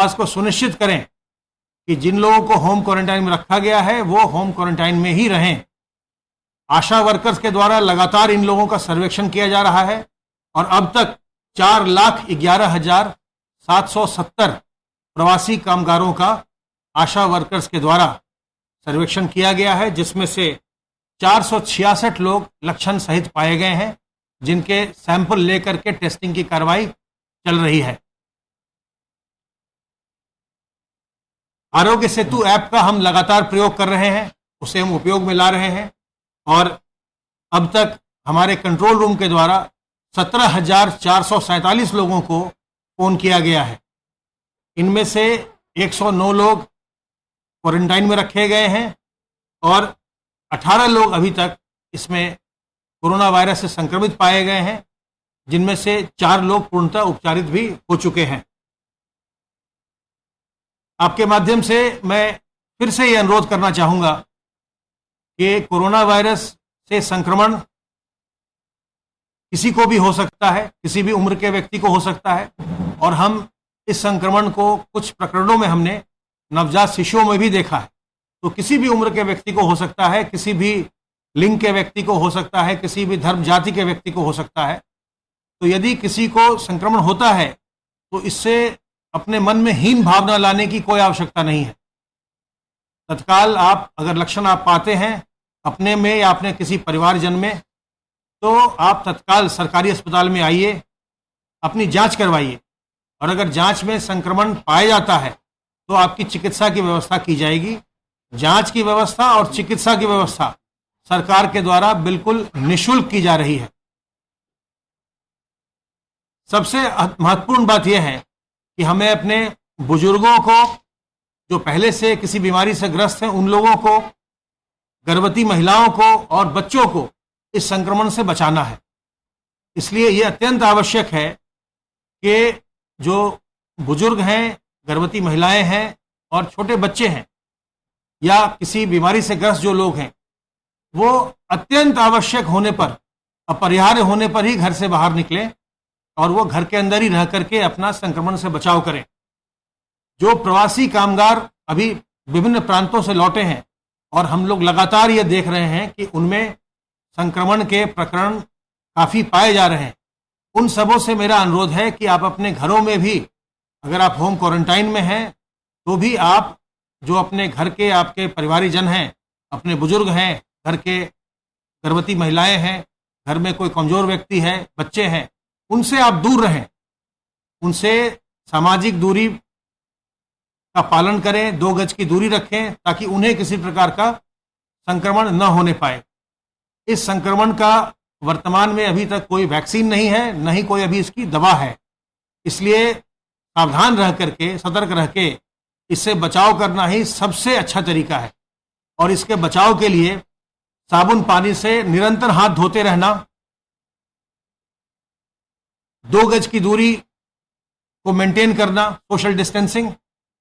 बात को सुनिश्चित करें कि जिन लोगों को होम क्वारंटाइन में रखा गया है वो होम क्वारंटाइन में ही रहें। आशा वर्कर्स के द्वारा लगातार इन लोगों का सर्वेक्षण किया जा रहा है और अब तक 4,11,770 प्रवासी कामगारों का आशा वर्कर्स के द्वारा सर्वेक्षण किया गया है, जिसमें से 466 लोग लक्षण सहित पाए गए हैं, जिनके सैंपल लेकर के टेस्टिंग की कार्रवाई चल रही है। आरोग्य सेतु ऐप का हम लगातार प्रयोग कर रहे हैं, उसे हम उपयोग में ला रहे हैं और अब तक हमारे कंट्रोल रूम के द्वारा 17,447 लोगों को फोन किया गया है। इनमें से 109 लोग क्वारंटाइन में रखे गए हैं और 18 लोग अभी तक इसमें कोरोना वायरस से संक्रमित पाए गए हैं, जिनमें से 4 लोग पूर्णतः उपचारित भी हो चुके हैं। आपके माध्यम से मैं फिर से ये अनुरोध करना चाहूँगा कि कोरोना वायरस से संक्रमण किसी को भी हो सकता है, किसी भी उम्र के व्यक्ति को हो सकता है और हम इस संक्रमण को कुछ प्रकरणों में हमने नवजात शिशुओं में भी देखा है। तो किसी भी उम्र के व्यक्ति को हो सकता है, किसी भी लिंग के व्यक्ति को हो सकता है, किसी भी धर्म जाति के व्यक्ति को हो सकता है। तो यदि किसी को संक्रमण होता है तो इससे अपने मन में हीन भावना लाने की कोई आवश्यकता नहीं है। तत्काल आप अगर लक्षण आप पाते हैं अपने में या अपने किसी परिवारजन में, तो आप तत्काल सरकारी अस्पताल में आइए, अपनी जांच करवाइए और अगर जांच में संक्रमण पाया जाता है तो आपकी चिकित्सा की व्यवस्था की जाएगी। जांच की व्यवस्था और चिकित्सा की व्यवस्था सरकार के द्वारा बिल्कुल निःशुल्क की जा रही है। सबसे महत्वपूर्ण बात यह है कि हमें अपने बुजुर्गों को, जो पहले से किसी बीमारी से ग्रस्त हैं, उन लोगों को, गर्भवती महिलाओं को और बच्चों को इस संक्रमण से बचाना है। इसलिए यह अत्यंत आवश्यक है कि जो बुजुर्ग हैं, गर्भवती महिलाएं हैं और छोटे बच्चे हैं या किसी बीमारी से ग्रस्त जो लोग हैं, वो अत्यंत आवश्यक होने पर, अपरिहार्य होने पर ही घर से बाहर निकलें और वो घर के अंदर ही रह करके अपना संक्रमण से बचाव करें। जो प्रवासी कामगार अभी विभिन्न प्रांतों से लौटे हैं और हम लोग लगातार ये देख रहे हैं कि उनमें संक्रमण के प्रकरण काफ़ी पाए जा रहे हैं, उन सबों से मेरा अनुरोध है कि आप अपने घरों में भी, अगर आप होम क्वारंटाइन में हैं तो भी आप जो अपने घर के आपके परिवारीजन हैं, अपने बुजुर्ग हैं, घर के गर्भवती महिलाएं हैं, घर में कोई कमजोर व्यक्ति है, बच्चे हैं, उनसे आप दूर रहें, उनसे सामाजिक दूरी का पालन करें, 2 गज की दूरी रखें ताकि उन्हें किसी प्रकार का संक्रमण न होने पाए। इस संक्रमण का वर्तमान में अभी तक कोई वैक्सीन नहीं है, न ही कोई अभी इसकी दवा है। इसलिए सावधान रह करके, सतर्क रह के इससे बचाव करना ही सबसे अच्छा तरीका है और इसके बचाव के लिए साबुन पानी से निरंतर हाथ धोते रहना, 2 गज की दूरी को मेंटेन करना, सोशल डिस्टेंसिंग,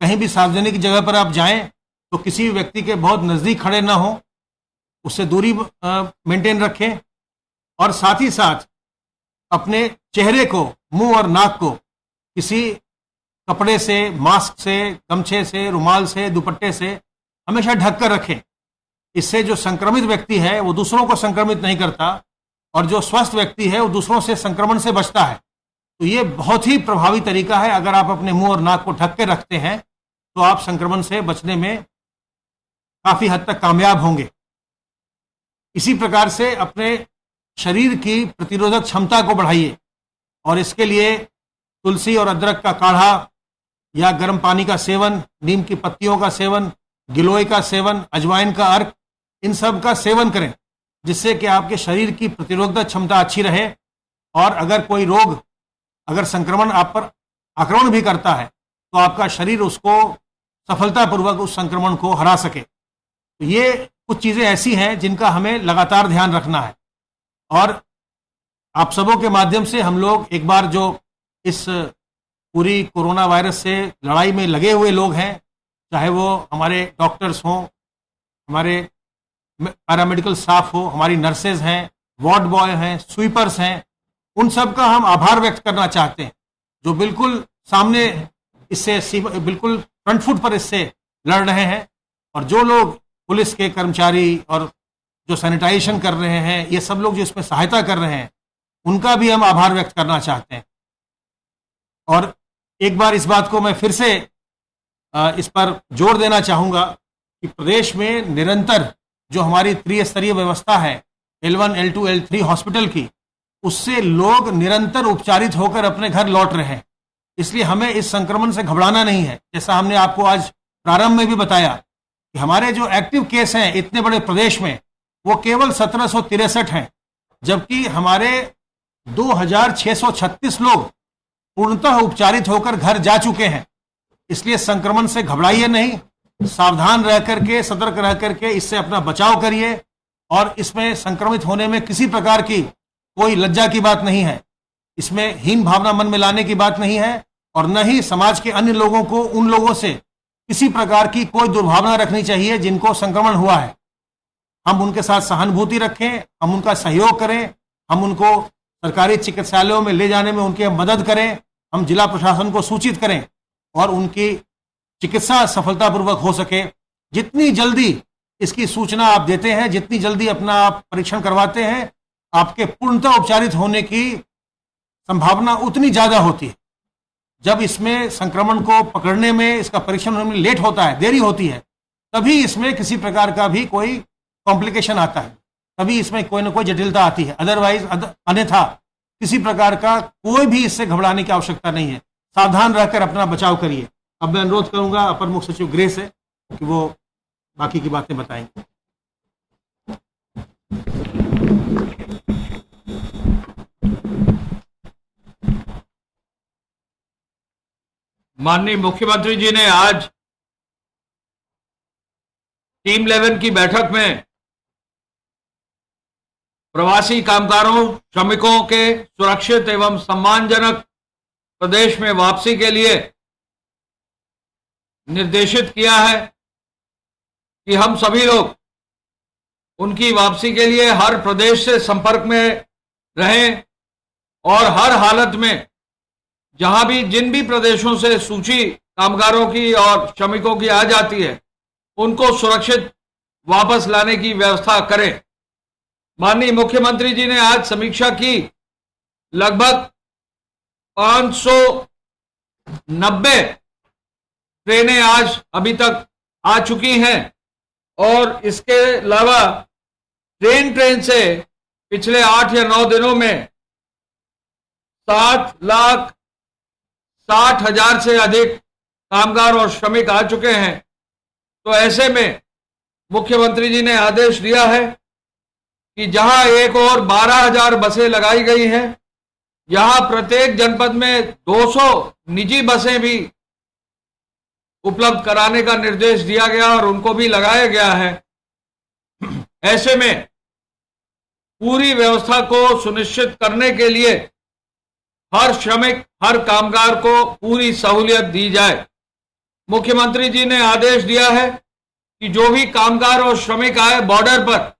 कहीं भी सार्वजनिक जगह पर आप जाएं तो किसी भी व्यक्ति के बहुत नज़दीक खड़े ना हो, उससे दूरी मेंटेन रखें और साथ ही साथ अपने चेहरे को, मुंह और नाक को किसी कपड़े से, मास्क से, गमछे से, रुमाल से, दुपट्टे से हमेशा ढक कर रखें। इससे जो संक्रमित व्यक्ति है वो दूसरों को संक्रमित नहीं करता और जो स्वस्थ व्यक्ति है वो दूसरों से संक्रमण से बचता है। तो ये बहुत ही प्रभावी तरीका है। अगर आप अपने मुंह और नाक को ढक के रखते हैं तो आप संक्रमण से बचने में काफ़ी हद तक कामयाब होंगे। इसी प्रकार से अपने शरीर की प्रतिरोधक क्षमता को बढ़ाइए और इसके लिए तुलसी और अदरक का काढ़ा या गर्म पानी का सेवन, नीम की पत्तियों का सेवन, गिलोय का सेवन, अजवाइन का अर्क, इन सब का सेवन करें, जिससे कि आपके शरीर की प्रतिरोधक क्षमता अच्छी रहे और अगर कोई रोग, अगर संक्रमण आप पर आक्रमण भी करता है तो आपका शरीर उसको सफलतापूर्वक उस संक्रमण को हरा सके। तो ये कुछ चीज़ें ऐसी हैं जिनका हमें लगातार ध्यान रखना है और आप सबों के माध्यम से हम लोग एक बार जो इस पूरी कोरोना वायरस से लड़ाई में लगे हुए लोग हैं, चाहे वो हमारे डॉक्टर्स हों, हमारे पैरामेडिकल स्टाफ हो, हमारी नर्सेज हैं, वार्ड बॉय हैं, स्वीपर्स हैं, उन सब का हम आभार व्यक्त करना चाहते हैं जो बिल्कुल सामने इससे बिल्कुल फ्रंट फुट पर इससे लड़ रहे हैं। और जो लोग पुलिस के कर्मचारी और जो सैनिटाइजेशन कर रहे हैं, ये सब लोग जो इसमें सहायता कर रहे हैं, उनका भी हम आभार व्यक्त करना चाहते हैं। और एक बार इस बात को मैं फिर से इस पर जोर देना चाहूंगा कि प्रदेश में निरंतर जो हमारी त्रिस्तरीय व्यवस्था है L1, L2, L3 हॉस्पिटल की, उससे लोग निरंतर उपचारित होकर अपने घर लौट रहे हैं। इसलिए हमें इस संक्रमण से घबराना नहीं है। जैसा हमने आपको आज प्रारंभ में भी बताया कि हमारे जो एक्टिव केस हैं इतने बड़े प्रदेश में, वो केवल 1763 हैं, जबकि हमारे 2636 लोग पूर्णतः उपचारित होकर घर जा चुके हैं। इसलिए संक्रमण से घबराइए नहीं, सावधान रह करके, सतर्क रह करके इससे अपना बचाव करिए। और इसमें संक्रमित होने में किसी प्रकार की कोई लज्जा की बात नहीं है, इसमें हीन भावना मन में लाने की बात नहीं है, और न ही समाज के अन्य लोगों को उन लोगों से किसी प्रकार की कोई दुर्भावना रखनी चाहिए जिनको संक्रमण हुआ है। हम उनके साथ सहानुभूति रखें, हम उनका सहयोग करें, हम उनको सरकारी चिकित्सालयों में ले जाने में उनकी मदद करें, हम जिला प्रशासन को सूचित करें और उनकी चिकित्सा सफलतापूर्वक हो सके। जितनी जल्दी इसकी सूचना आप देते हैं, जितनी जल्दी अपना आप परीक्षण करवाते हैं, आपके पूर्णतः उपचारित होने की संभावना उतनी ज्यादा होती है। जब इसमें संक्रमण को पकड़ने में, इसका परीक्षण होने में लेट होता है, देरी होती है, तभी इसमें किसी प्रकार का भी कोई कॉम्प्लिकेशन आता है, तभी इसमें कोई ना कोई जटिलता आती है। अदरवाइज अन्यथा किसी प्रकार का कोई भी इससे घबराने की आवश्यकता नहीं है। सावधान रहकर अपना बचाव करिए। अब मैं अनुरोध करूंगा अपर मुख्य सचिव गृह से कि वो बाकी की बातें बताएंगे। माननीय मुख्यमंत्री जी ने आज टीम 11 की बैठक में प्रवासी कामगारों, श्रमिकों के सुरक्षित एवं सम्मानजनक प्रदेश में वापसी के लिए निर्देशित किया है कि हम सभी लोग उनकी वापसी के लिए हर प्रदेश से संपर्क में रहें और हर हालत में जहां भी जिन भी प्रदेशों से सूची कामगारों की और श्रमिकों की आ जाती है, उनको सुरक्षित वापस लाने की व्यवस्था करें। माननीय मुख्यमंत्री जी ने आज समीक्षा की। लगभग 590 ट्रेनें आज अभी तक आ चुकी हैं और इसके अलावा ट्रेन से पिछले 8 या 9 दिनों में 7,60,000 से अधिक कामगार और श्रमिक आ चुके हैं। तो ऐसे में मुख्यमंत्री जी ने आदेश दिया है कि जहां एक और 12,000 बसें लगाई गई हैं, यहां प्रत्येक जनपद में 200 निजी बसें भी उपलब्ध कराने का निर्देश दिया गया और उनको भी लगाया गया है। ऐसे में पूरी व्यवस्था को सुनिश्चित करने के लिए हर श्रमिक, हर कामगार को पूरी सहूलियत दी जाए। मुख्यमंत्री जी ने आदेश दिया है कि जो भी कामगार और श्रमिक आए बॉर्डर पर,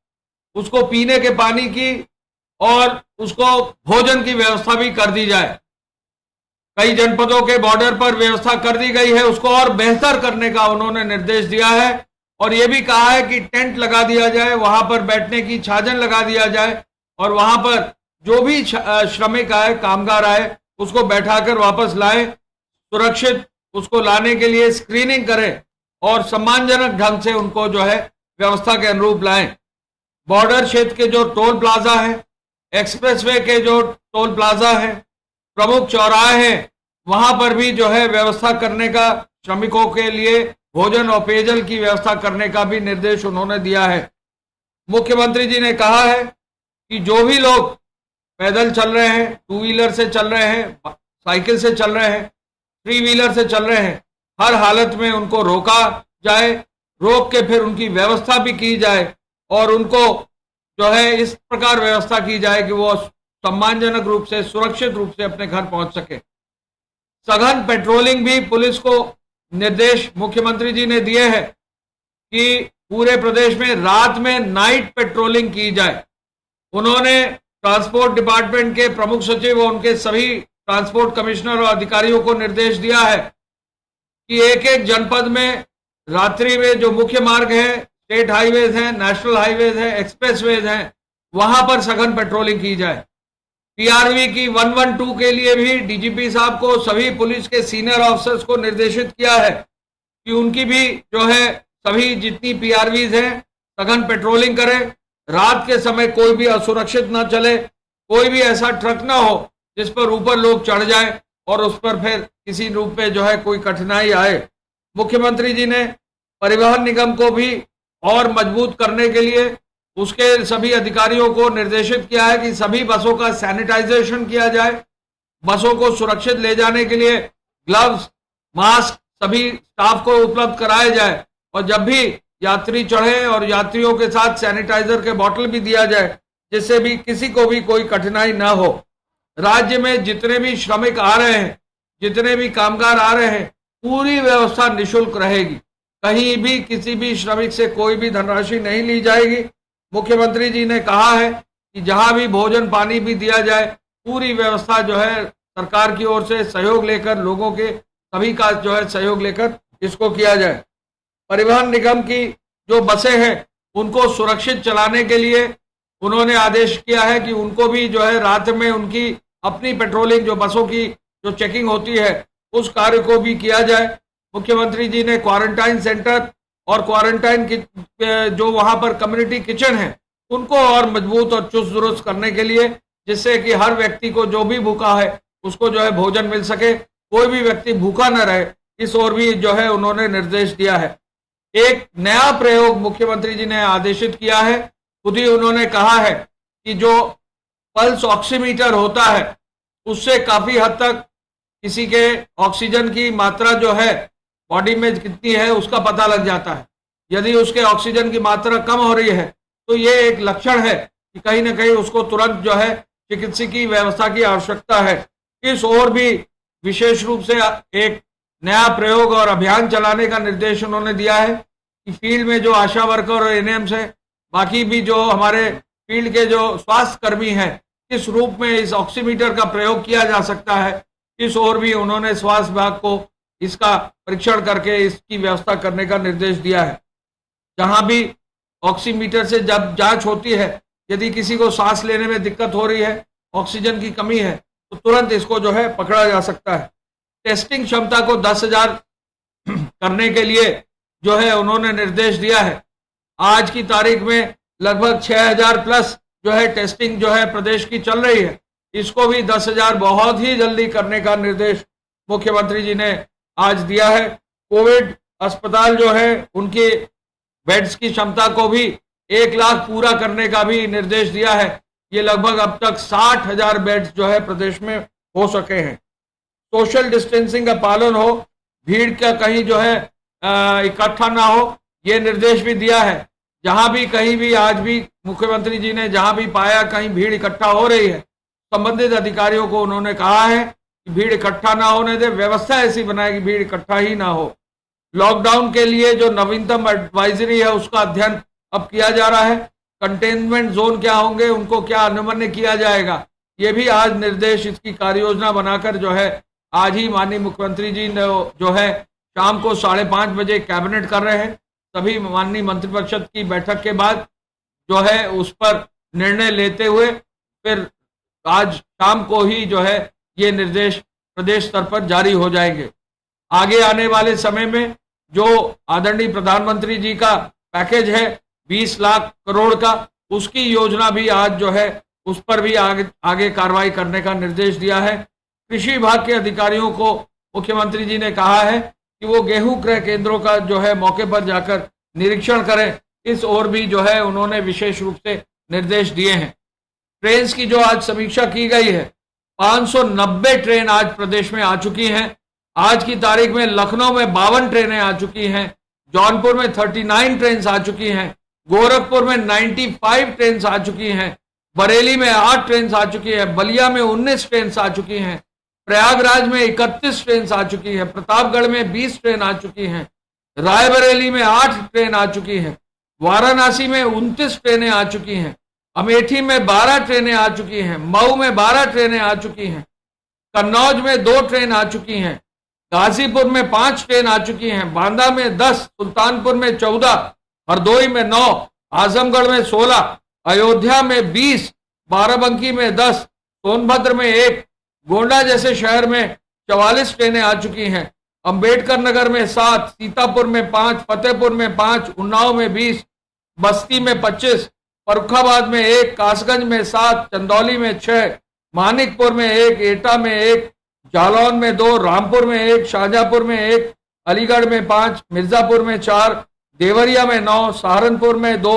उसको पीने के पानी की और उसको भोजन की व्यवस्था भी कर दी जाए। कई जनपदों के बॉर्डर पर व्यवस्था कर दी गई है, उसको और बेहतर करने का उन्होंने निर्देश दिया है और यह भी कहा है कि टेंट लगा दिया जाए, वहां पर बैठने की छाजन लगा दिया जाए और वहां पर जो भी श्रमिक आए, कामगार आए, उसको बैठाकर वापस लाए, सुरक्षित उसको लाने के लिए स्क्रीनिंग करें और सम्मानजनक ढंग से उनको जो है व्यवस्था के अनुरूप लाएं। बॉर्डर क्षेत्र के जो टोल प्लाजा है, एक्सप्रेसवे के जो टोल प्लाजा है, प्रमुख चौराहे हैं, वहां पर भी जो है व्यवस्था करने का, श्रमिकों के लिए भोजन और पेयजल की व्यवस्था करने का भी निर्देश उन्होंने दिया है। मुख्यमंत्री जी ने कहा है कि जो भी लोग पैदल चल रहे हैं, 2 व्हीलर से चल रहे हैं, साइकिल से चल रहे हैं, 3 व्हीलर से चल रहे हैं, हर हालत में उनको रोका जाए, रोक के फिर उनकी व्यवस्था भी की जाए और उनको जो है इस प्रकार व्यवस्था की जाए कि वो सम्मानजनक रूप से, सुरक्षित रूप से अपने घर पहुंच सके। सघन पेट्रोलिंग भी पुलिस को निर्देश मुख्यमंत्री जी ने दिए हैं कि पूरे प्रदेश में रात में नाइट पेट्रोलिंग की जाए। उन्होंने ट्रांसपोर्ट डिपार्टमेंट के प्रमुख सचिव और उनके सभी ट्रांसपोर्ट कमिश्नर और अधिकारियों को निर्देश दिया है कि एक एक जनपद में रात्रि में जो मुख्य मार्ग है, स्टेट हाईवेज हैं, नेशनल हाईवेज हैं, एक्सप्रेसवेज हैं, वहां पर सघन पेट्रोलिंग की जाए। पीआरवी की 112 के लिए भी डीजीपी साहब को सभी पुलिस के सीनियर ऑफिसर्स को निर्देशित किया है कि उनकी भी जो है सभी जितनी पीआरवीज हैं सघन पेट्रोलिंग करें। रात के समय कोई भी असुरक्षित ना चले, कोई भी ऐसा ट्रक ना हो जिस पर ऊपर लोग चढ़ जाएं और उस पर फिर किसी रूप में जो है कोई कठिनाई आए। मुख्यमंत्री जी ने परिवहन निगम को भी और मजबूत करने के लिए उसके सभी अधिकारियों को निर्देशित किया है कि सभी बसों का सैनिटाइजेशन किया जाए, बसों को सुरक्षित ले जाने के लिए ग्लव्स, मास्क सभी स्टाफ को उपलब्ध कराए जाए और जब भी यात्री चढ़े और यात्रियों के साथ सैनिटाइजर के बोतल भी दिया जाए जिससे भी किसी को भी कोई कठिनाई ना हो। राज्य में जितने भी श्रमिक आ रहे हैं, जितने भी कामगार आ रहे हैं, पूरी व्यवस्था निशुल्क रहेगी। कहीं भी किसी भी श्रमिक से कोई भी धनराशि नहीं ली जाएगी। मुख्यमंत्री जी ने कहा है कि जहां भी भोजन पानी भी दिया जाए, पूरी व्यवस्था जो है सरकार की ओर से सहयोग लेकर, लोगों के सभी का जो है सहयोग लेकर इसको किया जाए। परिवहन निगम की जो बसें हैं उनको सुरक्षित चलाने के लिए उन्होंने आदेश किया है कि उनको भी जो है रात में उनकी अपनी पेट्रोलिंग, जो बसों की जो चेकिंग होती है, उस कार्य को भी किया जाए। मुख्यमंत्री जी ने क्वारंटाइन सेंटर और क्वारंटाइन जो वहां पर कम्युनिटी किचन है उनको और मजबूत और चुस्त दुरुस्त करने के लिए, जिससे कि हर व्यक्ति को जो भी भूखा है उसको जो है भोजन मिल सके, कोई भी व्यक्ति भूखा न रहे, इस ओर भी जो है उन्होंने निर्देश दिया है। एक नया प्रयोग मुख्यमंत्री जी ने आदेशित किया है। खुद ही उन्होंने कहा है कि जो पल्स ऑक्सीमीटर होता है उससे काफी हद तक किसी के ऑक्सीजन की मात्रा जो है बॉडी में कितनी है उसका पता लग जाता है। यदि उसके ऑक्सीजन की मात्रा कम हो रही है तो ये एक लक्षण है कि कहीं ना कहीं उसको तुरंत जो है चिकित्सकीय व्यवस्था की आवश्यकता है। इस ओर भी विशेष रूप से एक नया प्रयोग और अभियान चलाने का निर्देश उन्होंने दिया है कि फील्ड में जो आशा वर्कर और एएनएम्स है, बाकी भी जो हमारे फील्ड के जो स्वास्थ्य कर्मी हैं, किस रूप में इस ऑक्सीमीटर का प्रयोग किया जा सकता है, इस ओर भी उन्होंने स्वास्थ्य विभाग को इसका परीक्षण करके इसकी व्यवस्था करने का निर्देश दिया है। जहां भी ऑक्सीमीटर से जब जांच होती है, यदि किसी को सांस लेने में दिक्कत हो रही है, ऑक्सीजन की कमी है, तो तुरंत इसको जो है पकड़ा जा सकता है। टेस्टिंग क्षमता को 10,000 करने के लिए जो है उन्होंने निर्देश दिया है। आज की तारीख में लगभग 6,000 प्लस जो है टेस्टिंग जो है प्रदेश की चल रही है, इसको भी 10,000 बहुत ही जल्दी करने का निर्देश मुख्यमंत्री जी ने आज दिया है। कोविड अस्पताल जो है उनके बेड्स की क्षमता को भी 1 लाख पूरा करने का भी निर्देश दिया है। ये लगभग अब तक 60,000 बेड्स जो है प्रदेश में हो सके हैं। सोशल डिस्टेंसिंग का पालन हो, भीड़ का कहीं जो है इकट्ठा ना हो, ये निर्देश भी दिया है। जहां भी कहीं भी आज भी मुख्यमंत्री जी ने जहां भी पाया कहीं भीड़ इकट्ठा हो रही है, संबंधित अधिकारियों को उन्होंने कहा है कि भीड़ इकट्ठा ना होने दे, व्यवस्था ऐसी बनाए कि भीड़ इकट्ठा ही ना हो। लॉकडाउन के लिए जो नवीनतम एडवाइजरी है उसका अध्ययन अब किया जा रहा है। कंटेनमेंट जोन क्या होंगे, उनको क्या अनुमन्य किया जाएगा, ये भी आज निर्देश, इसकी कार्य योजना बनाकर जो है आज ही माननीय मुख्यमंत्री जी ने जो है शाम को 5:30 बजे कैबिनेट कर रहे हैं। सभी माननीय मंत्रिपरिषद की बैठक के बाद जो है उस पर निर्णय लेते हुए फिर आज शाम को ही जो है ये निर्देश प्रदेश स्तर पर जारी हो जाएंगे। आगे आने वाले समय में जो आदरणीय प्रधानमंत्री जी का पैकेज है 20 लाख करोड़ का, उसकी योजना भी आज जो है उस पर भी आगे कार्रवाई करने का निर्देश दिया है। कृषि विभाग के अधिकारियों को मुख्यमंत्री जी ने कहा है कि वो गेहूं क्रय केंद्रों का जो है मौके पर जाकर निरीक्षण करें। इस ओर भी जो है उन्होंने विशेष रूप से निर्देश दिए हैं। ट्रेन की जो आज समीक्षा की गई है, 590 ट्रेन आज प्रदेश में आ चुकी हैं। आज की तारीख में लखनऊ में 52 ट्रेनें आ चुकी हैं, जौनपुर में 39 ट्रेन आ चुकी हैं, गोरखपुर में 95 ट्रेन आ चुकी हैं, बरेली में 8 ट्रेन आ चुकी है, बलिया में 19 ट्रेन आ चुकी हैं, प्रयागराज में 31 ट्रेन आ चुकी है, प्रतापगढ़ में 20 ट्रेन आ चुकी हैं, रायबरेली में 8 ट्रेन आ चुकी हैं, वाराणसी में 29 ट्रेनें आ चुकी हैं, अमेठी में 12 ट्रेनें आ चुकी हैं, मऊ में 12 ट्रेनें आ चुकी हैं, कन्नौज में 2 ट्रेन आ चुकी हैं, गाजीपुर में 5 ट्रेन आ चुकी हैं, बांदा में 10, सुल्तानपुर में 14, हरदोई में 9, आजमगढ़ में 16, अयोध्या में 20, बाराबंकी में 10, सोनभद्र में 1, गोंडा जैसे शहर में 44 ट्रेनें आ चुकी हैं, अंबेडकर नगर में 7, सीतापुर में 5, फतेहपुर में 5, उन्नाव में 20, बस्ती में 25, फर्रुखाबाद में 1, कासगंज में 7, चंदौली में 6, मानिकपुर में 1, एटा में 1, जालौन में 2, रामपुर में 1, शाहजहांपुर में 1, अलीगढ़ में 5, मिर्जापुर में 4, देवरिया में 9, सहारनपुर में 2,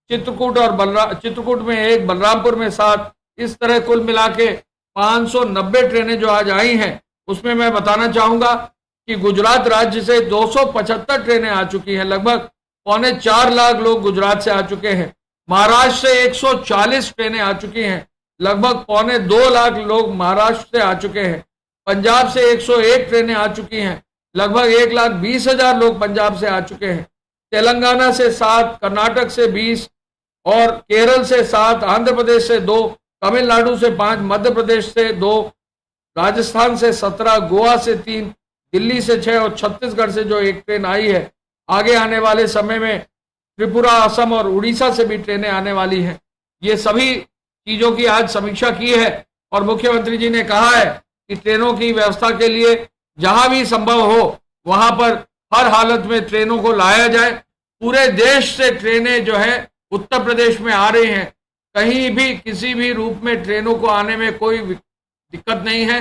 चित्रकूट में 1, बलरामपुर में 7। इस तरह कुल मिला के 590 ट्रेनें जो आज आई हैं, उसमें मैं बताना चाहूंगा कि गुजरात राज्य से 275 ट्रेनें आ चुकी हैं, लगभग 4.25 लाख लोग गुजरात से आ चुके हैं। महाराष्ट्र से 140 ट्रेनें आ चुकी हैं, लगभग 2.25 लाख लोग महाराष्ट्र से आ चुके हैं। पंजाब से 101 ट्रेनें आ चुकी हैं, लगभग 1,20,000 लोग पंजाब से आ चुके हैं। तेलंगाना से 7, कर्नाटक से 20 और केरल से 7, आंध्र प्रदेश से 2, तमिलनाडु से 5, मध्य प्रदेश से 2, राजस्थान से 17, गोवा से 3, दिल्ली से 6 और छत्तीसगढ़ से जो 1 ट्रेन आई है। आगे आने वाले समय में त्रिपुरा, असम और उड़ीसा से भी ट्रेनें आने वाली हैं। ये सभी चीजों की आज समीक्षा की है और मुख्यमंत्री जी ने कहा है कि ट्रेनों की व्यवस्था के लिए जहां भी संभव हो वहां पर हर हालत में ट्रेनों को लाया जाए। पूरे देश से ट्रेनें जो है उत्तर प्रदेश में आ रही हैं, कहीं भी किसी भी रूप में ट्रेनों को आने में कोई दिक्कत नहीं है।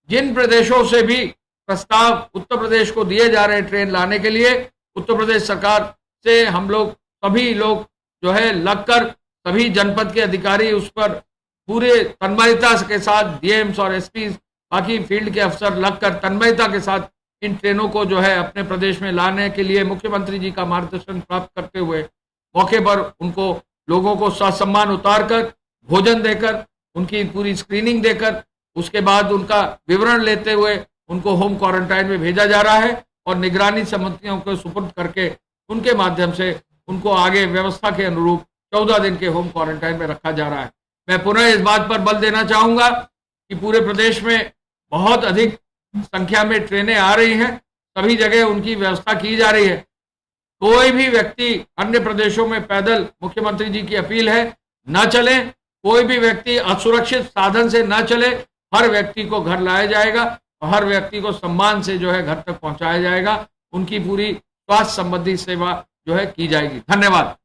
जिन प्रदेशों से भी प्रस्ताव उत्तर प्रदेश को दिए जा रहे हैं ट्रेन लाने के लिए, उत्तर प्रदेश सरकार से हम लोग सभी लोग जो है लगकर सभी जनपद के अधिकारी उस पर पूरे तन्मयता के साथ, डीएम्स और एसपी बाकी फील्ड के अफसर लगकर तन्मयता के साथ इन ट्रेनों को जो है अपने प्रदेश में लाने के लिए मुख्यमंत्री जी का मार्गदर्शन प्राप्त करते हुए मौके पर उनको लोगों को ससम्मान उतारकर, भोजन देकर, उनकी पूरी स्क्रीनिंग देकर, उसके बाद उनका विवरण लेते हुए उनको होम क्वारंटाइन में भेजा जा रहा है और निगरानी समितियों को सुपुर्द करके उनके माध्यम से उनको आगे व्यवस्था के अनुरूप 14 दिन के होम क्वारंटाइन में रखा जा रहा है। मैं पुनः इस बात पर बल देना चाहूंगा कि पूरे प्रदेश में बहुत अधिक संख्या में ट्रेनें आ रही हैं, सभी जगह उनकी व्यवस्था की जा रही है। कोई भी व्यक्ति अन्य प्रदेशों में पैदल, मुख्यमंत्री जी की अपील है, न चले। कोई भी व्यक्ति असुरक्षित साधन से न चले। हर व्यक्ति को घर लाया जाएगा और हर व्यक्ति को सम्मान से जो है घर तक पहुंचाया जाएगा। उनकी पूरी स्वास्थ्य संबंधी सेवा जो है की जाएगी। धन्यवाद।